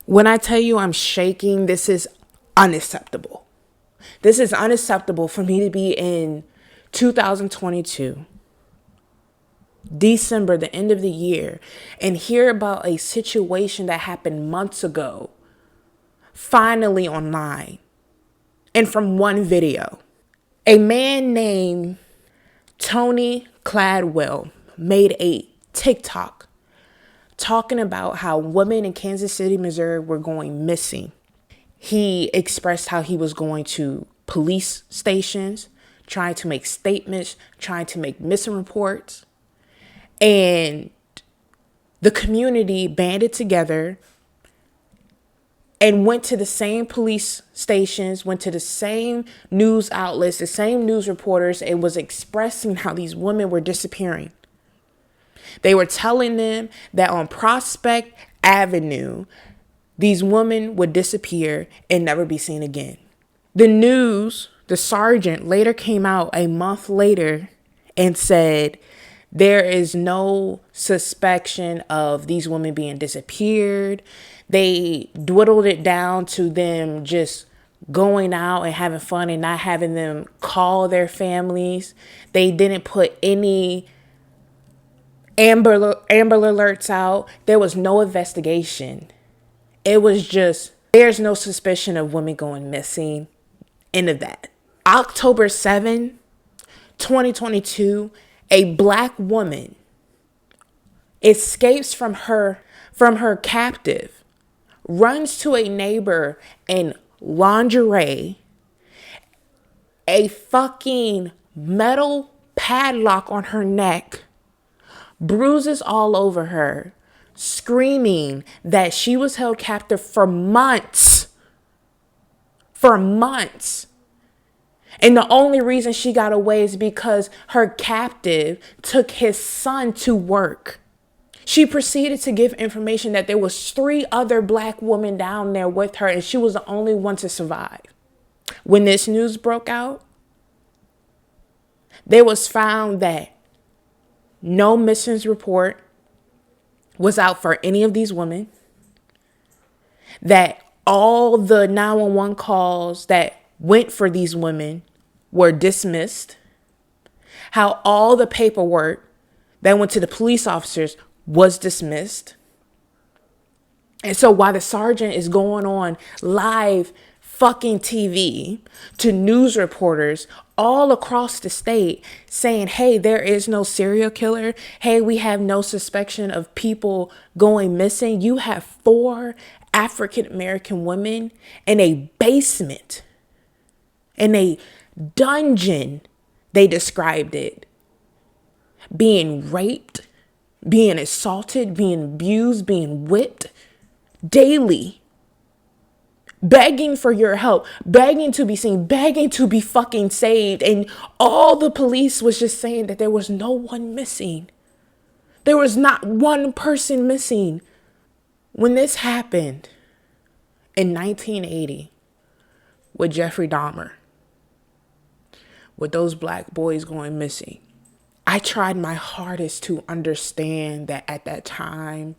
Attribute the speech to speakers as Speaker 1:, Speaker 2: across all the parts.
Speaker 1: When I tell you I'm shaking, this is unacceptable. This is unacceptable for me to be in 2022, December, the end of the year, and hear about a situation that happened months ago, finally online, and from one video. A man named Tony Cladwell made a TikTok talking about how women in Kansas City, Missouri were going missing. He expressed how he was going to police stations, trying to make statements, trying to make missing reports. And the community banded together and went to the same police stations, went to the same news outlets, the same news reporters, and was expressing how these women were disappearing. They were telling them that on Prospect Avenue, these women would disappear and never be seen again. The sergeant later came out a month later and said there is no suspicion of these women being disappeared. They dwindled it down to them just going out and having fun and not having them call their families. They didn't put any Amber alerts out. There was no investigation. It was just, there's no suspicion of women going missing. End of that. October 7, 2022, a black woman escapes from her captive, runs to a neighbor in lingerie, a fucking metal padlock on her neck, bruises all over her, screaming that she was held captive for months. For months. And the only reason she got away is because her captive took his son to work. She proceeded to give information that there was 3 other black women down there with her, and she was the only one to survive. When this news broke out, there was found that no missing report was out for any of these women, that all the 911 calls that went for these women were dismissed, how all the paperwork that went to the police officers was dismissed. And so while the sergeant is going on live fucking TV to news reporters all across the state saying, hey, there is no serial killer. Hey, we have no suspicion of people going missing. You have 4 African-American women in a basement, in a dungeon, they described it, being raped, being assaulted, being abused, being whipped daily, begging for your help, begging to be seen, begging to be fucking saved. And all the police was just saying that there was no one missing. There was not one person missing. When this happened in 1980 with Jeffrey Dahmer, with those black boys going missing, I tried my hardest to understand that at that time,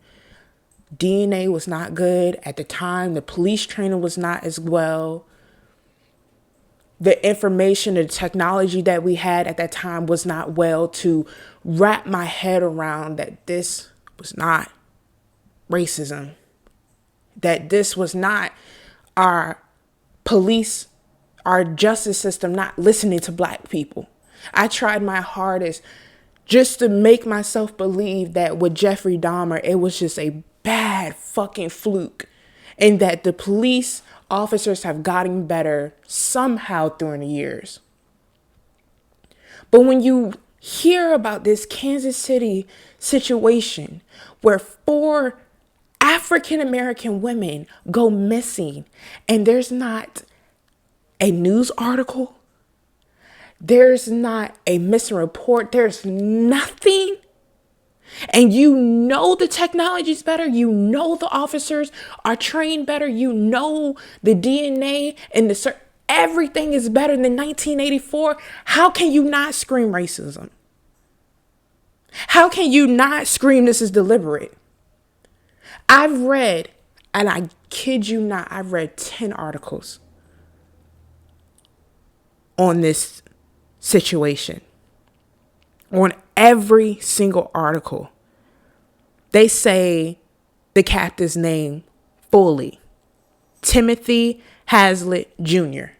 Speaker 1: DNA was not good. At the time, the police training was not as well. The information, the technology that we had at that time was not well to wrap my head around that this was not racism, that this was not our police, our justice system not listening to black people. I tried my hardest just to make myself believe that with Jeffrey Dahmer, it was just a bad fucking fluke, and that the police officers have gotten better somehow through the years. But when you hear about this Kansas City situation where 4 African-American women go missing and there's not a news article, there's not a missing report, there's nothing, and you know the technology's better, you know the officers are trained better, you know the DNA and everything is better than 1984, how can you not scream racism? How can you not scream this is deliberate? I've read And I kid you not, I've read 10 articles on this situation. On every single article, they say the captain's name fully: Timothy Hazlitt Jr.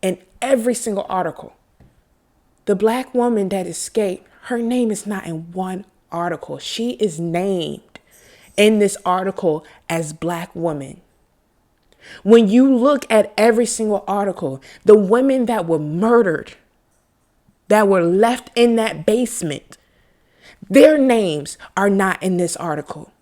Speaker 1: In every single article. The black woman that escaped, her name is not in one article. She is named in this article as black woman. When you look at every single article, the women that were murdered, that were left in that basement, their names are not in this article.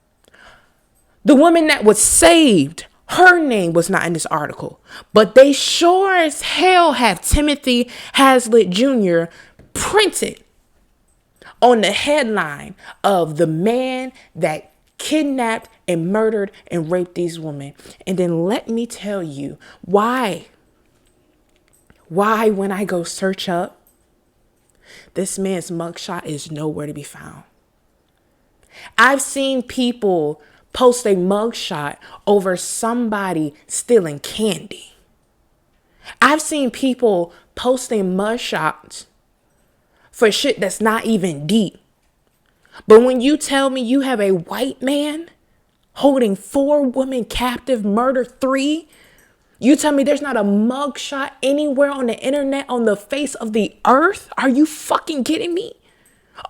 Speaker 1: The woman that was saved, her name was not in this article. But they sure as hell have Timothy Hazlitt Jr. printed on the headline of the man that kidnapped and murdered and raped these women. And then let me tell you why when I go search up, this man's mugshot is nowhere to be found. I've seen people post a mugshot over somebody stealing candy. I've seen people posting mugshots for shit that's not even deep. But when you tell me you have a white man holding 4 women captive, murdered 3, you tell me there's not a mugshot anywhere on the internet, on the face of the earth? Are you fucking kidding me?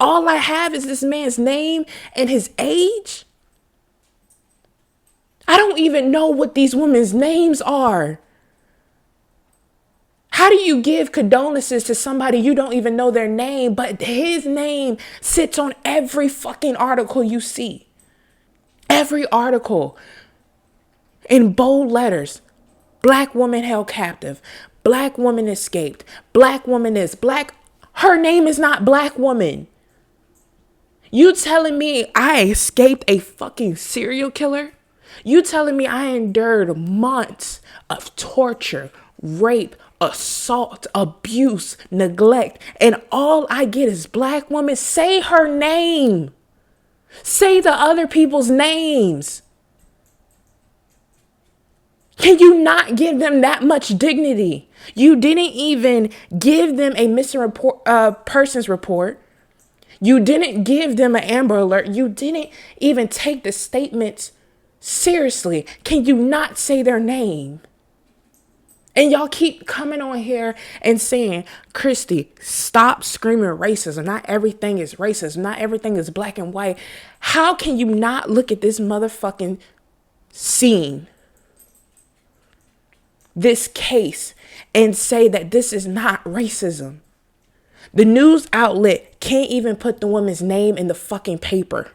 Speaker 1: All I have is this man's name and his age. I don't even know what these women's names are. How do you give condolences to somebody you don't even know their name, but his name sits on every fucking article you see? Every article in bold letters: black woman held captive, black woman escaped, black woman is black. Her name is not black woman. You telling me I escaped a fucking serial killer? You telling me I endured months of torture, rape, assault, abuse, neglect, and all I get is black woman? Say her name. Say the other people's names. Can you not give them that much dignity? You didn't even give them a missing persons report. You didn't give them an Amber Alert. You didn't even take the statements seriously. Can you not say their name? And y'all keep coming on here and saying, Christy, stop screaming racism. Not everything is racist. Not everything is black and white. How can you not look at this motherfucking scene, this case, and say that this is not racism? The news outlet can't even put the woman's name in the fucking paper.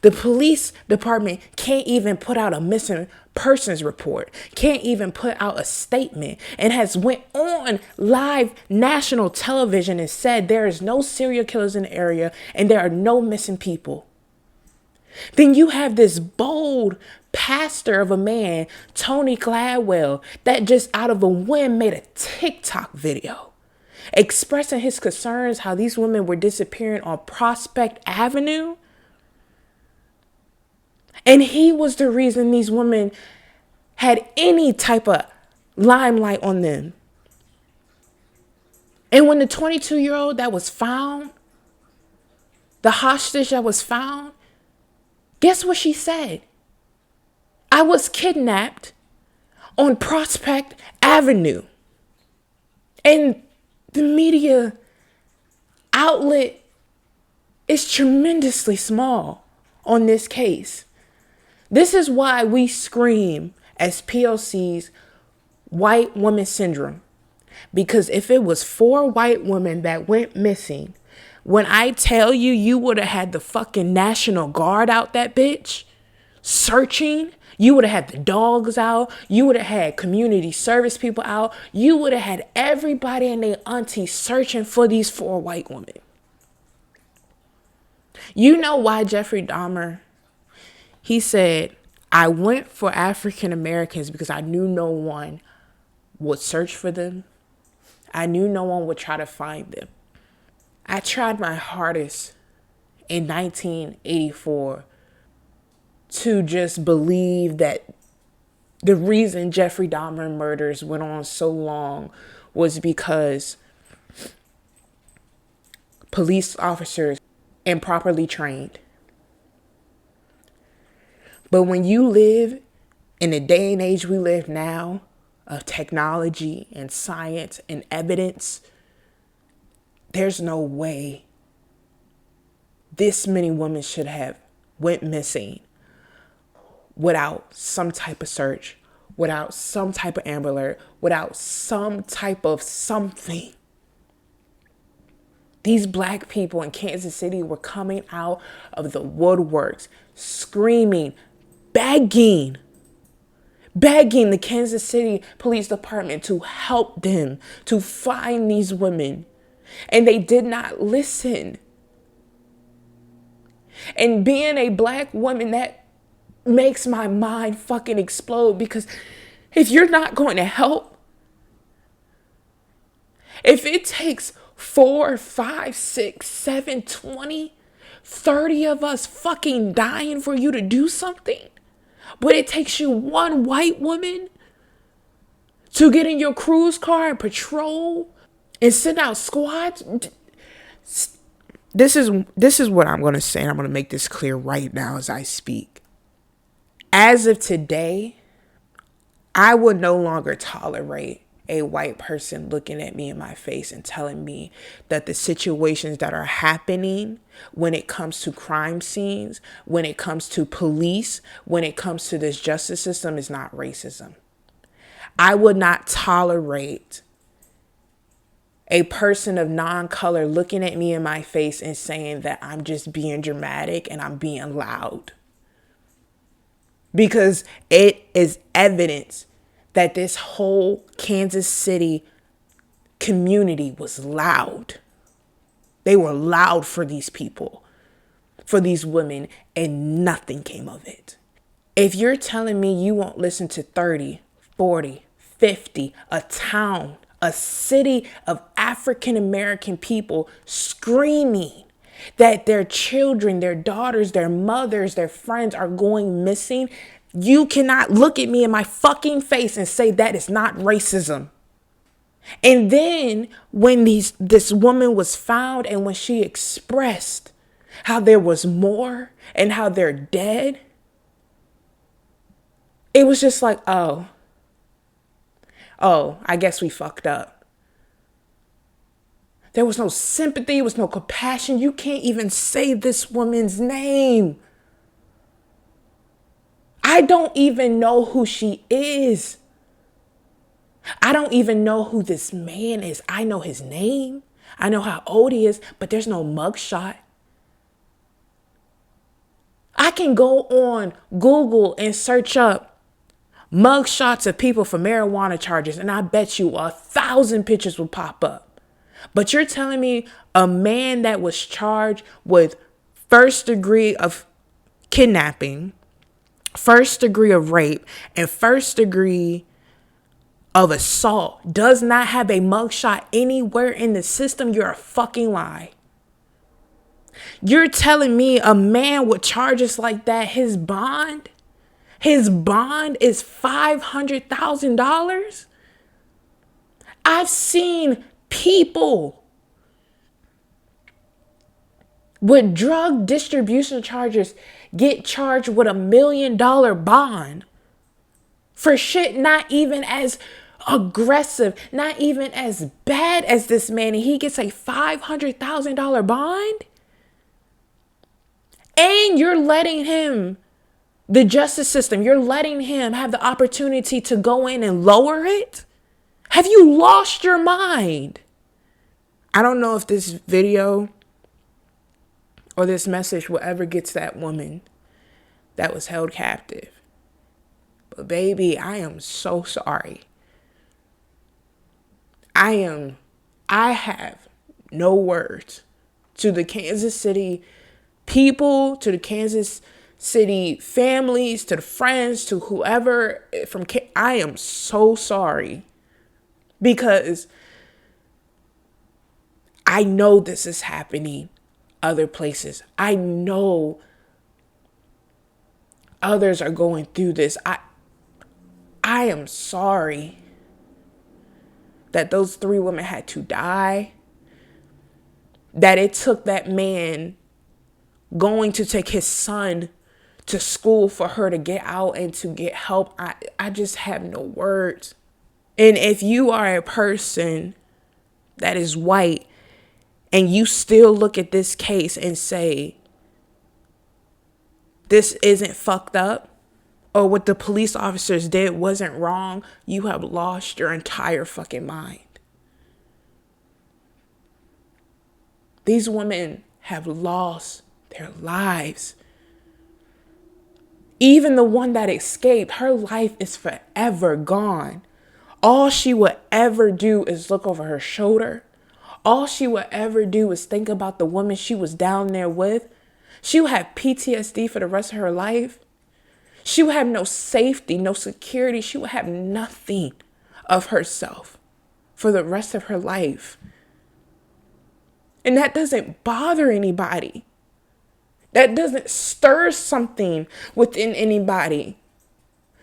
Speaker 1: The police department can't even put out a missing persons report, can't even put out a statement, and has went on live national television and said there is no serial killers in the area and there are no missing people. Then you have this bold pastor of a man, Tony Gladwell, that just out of a whim made a TikTok video expressing his concerns how these women were disappearing on Prospect Avenue. And he was the reason these women had any type of limelight on them. And when the 22-year-old that was found, the hostage that was found, guess what she said? I was kidnapped on Prospect Avenue. And the media outlet is tremendously small on this case. This is why we scream as POCs, white woman syndrome. Because if it was 4 white women that went missing, when I tell you, you would have had the fucking National Guard out that bitch searching. You would have had the dogs out. You would have had community service people out. You would have had everybody and their auntie searching for these 4 white women. You know why Jeffrey Dahmer, he said, I went for African Americans because I knew no one would search for them. I knew no one would try to find them. I tried my hardest in 1984 to just believe that the reason Jeffrey Dahmer murders went on so long was because police officers improperly trained. But when you live in the day and age we live now of technology and science and evidence, there's no way this many women should have went missing without some type of search, without some type of Amber Alert, without some type of something. These black people in Kansas City were coming out of the woodworks, screaming, begging the Kansas City Police Department to help them, to find these women. And they did not listen. And being a black woman, that makes my mind fucking explode, because if you're not going to help, if it takes 4, 5, 6, 7, 20, 30 of us fucking dying for you to do something, but it takes you one white woman to get in your cruise car and patrol and send out squads. This is what I'm going to say, and I'm going to make this clear right now as I speak. As of today, I would no longer tolerate a white person looking at me in my face and telling me that the situations that are happening when it comes to crime scenes, when it comes to police, when it comes to this justice system is not racism. I would not tolerate a person of non-color looking at me in my face and saying that I'm just being dramatic and I'm being loud. Because it is evidence that this whole Kansas City community was loud. They were loud for these people, for these women, and nothing came of it. If you're telling me you won't listen to 30, 40, 50, a town, a city of African American people screaming that their children, their daughters, their mothers, their friends are going missing, you cannot look at me in my fucking face and say that is not racism. And then when this woman was found and when she expressed how there was more and how they're dead, it was just like, oh, I guess we fucked up. There was no sympathy. There was no compassion. You can't even say this woman's name. I don't even know who she is. I don't even know who this man is. I know his name. I know how old he is, but there's no mugshot. I can go on Google and search up mugshots of people for marijuana charges, and I bet you 1,000 pictures will pop up. But you're telling me a man that was charged with first degree of kidnapping, first degree of rape, and first degree of assault does not have a mugshot anywhere in the system? You're a fucking lie. You're telling me a man with charges like that, his bond is $500,000? I've seen people with drug distribution charges get charged with $1 million bond for shit not even as aggressive, not even as bad as this man, and he gets a $500,000 bond? And you're letting him, the justice system, you're letting him have the opportunity to go in and lower it? Have you lost your mind? I don't know if this video or this message will ever get to that woman that was held captive. But baby, I am so sorry. I have no words to the Kansas City people, to the Kansas City families, to the friends, to whoever from I am so sorry, because I know this is happening other places. I know others are going through this. I am sorry that those 3 women had to die, that it took that man going to take his son to school for her to get out and to get help. I just have no words. And if you are a person that is white and you still look at this case and say, this isn't fucked up, or what the police officers did wasn't wrong, you have lost your entire fucking mind. These women have lost their lives. Even the one that escaped, her life is forever gone. All she would ever do is look over her shoulder. All she would ever do is think about the woman she was down there with. She would have PTSD for the rest of her life. She would have no safety, no security. She would have nothing of herself for the rest of her life. And that doesn't bother anybody. That doesn't stir something within anybody.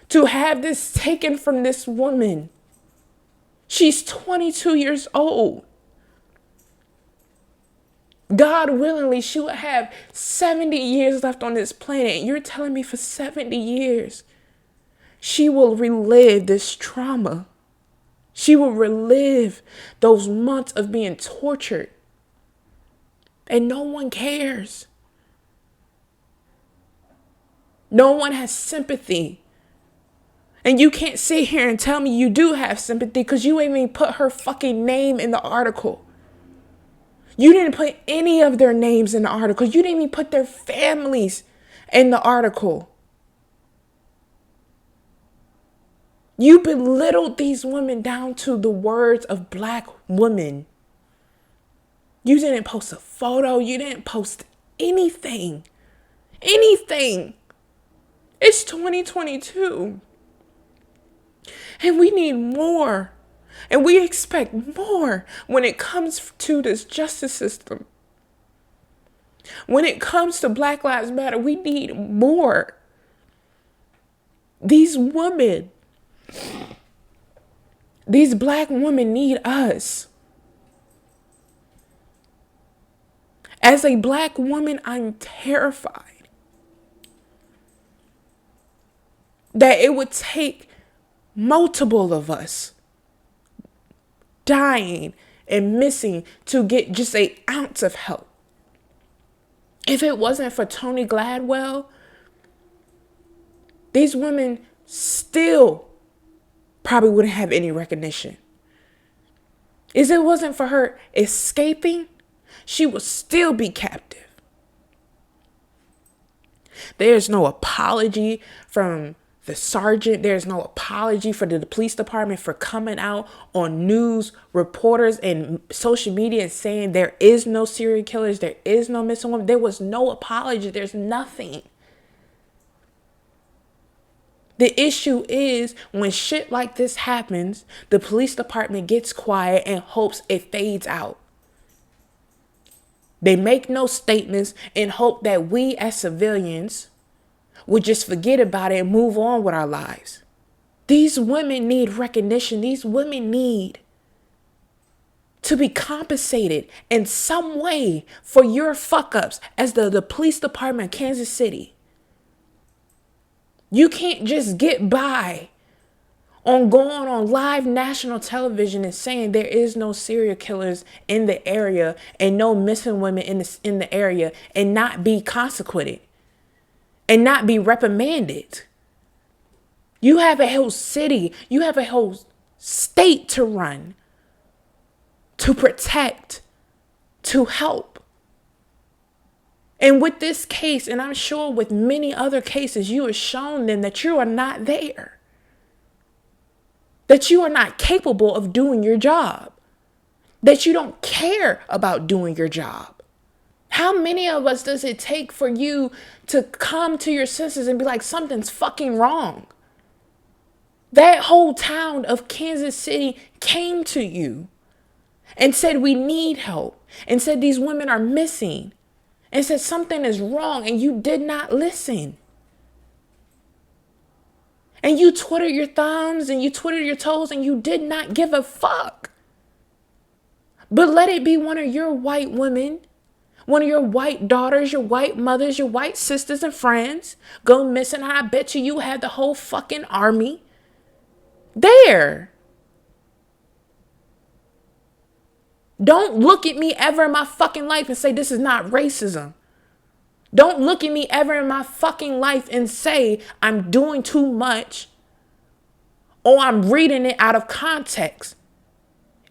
Speaker 1: To have this taken from this woman. She's 22 years old. God willingly, she would have 70 years left on this planet. You're telling me for 70 years, she will relive this trauma. She will relive those months of being tortured. And no one cares. No one has sympathy. And you can't sit here and tell me you do have sympathy because you ain't even put her fucking name in the article. You didn't put any of their names in the article. You didn't even put their families in the article. You belittled these women down to the words of Black women. You didn't post a photo. You didn't post anything. Anything. It's 2022. And we need more. And we expect more when it comes to this justice system. When it comes to Black Lives Matter, we need more. These women, these Black women need us. As a Black woman, I'm terrified that it would take multiple of us dying and missing to get just an ounce of help. If it wasn't for Tony Gladwell, these women still probably wouldn't have any recognition. If it wasn't for her escaping, she would still be captive. There's no apology from the sergeant. There's no apology for the police department for coming out on news reporters and social media and saying there is no serial killers. There is no missing woman. There was no apology. There's nothing. The issue is when shit like this happens, the police department gets quiet and hopes it fades out. They make no statements and hope that we as civilians would just forget about it and move on with our lives. These women need recognition. These women need to be compensated in some way for your fuck ups as the police department of Kansas City. You can't just get by on going on live national television and saying there is no serial killers in the area and no missing women in the area and not be consequented. And not be reprimanded. You have a whole city, you have a whole state to run, to protect, to help. And with this case, and I'm sure with many other cases, you have shown them that you are not there. That you are not capable of doing your job. That you don't care about doing your job. How many of us does it take for you to come to your senses and be like, something's fucking wrong? That whole town of Kansas City came to you and said, we need help, and said these women are missing, and said something is wrong, and you did not listen. And you twiddled your thumbs and you twiddled your toes and you did not give a fuck. But let it be one of your white women, one of your white daughters, your white mothers, your white sisters and friends go missing. I bet you had the whole fucking army there. Don't look at me ever in my fucking life and say this is not racism. Don't look at me ever in my fucking life and say I'm doing too much or I'm reading it out of context.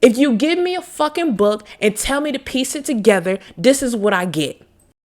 Speaker 1: If you give me a fucking book and tell me to piece it together, this is what I get.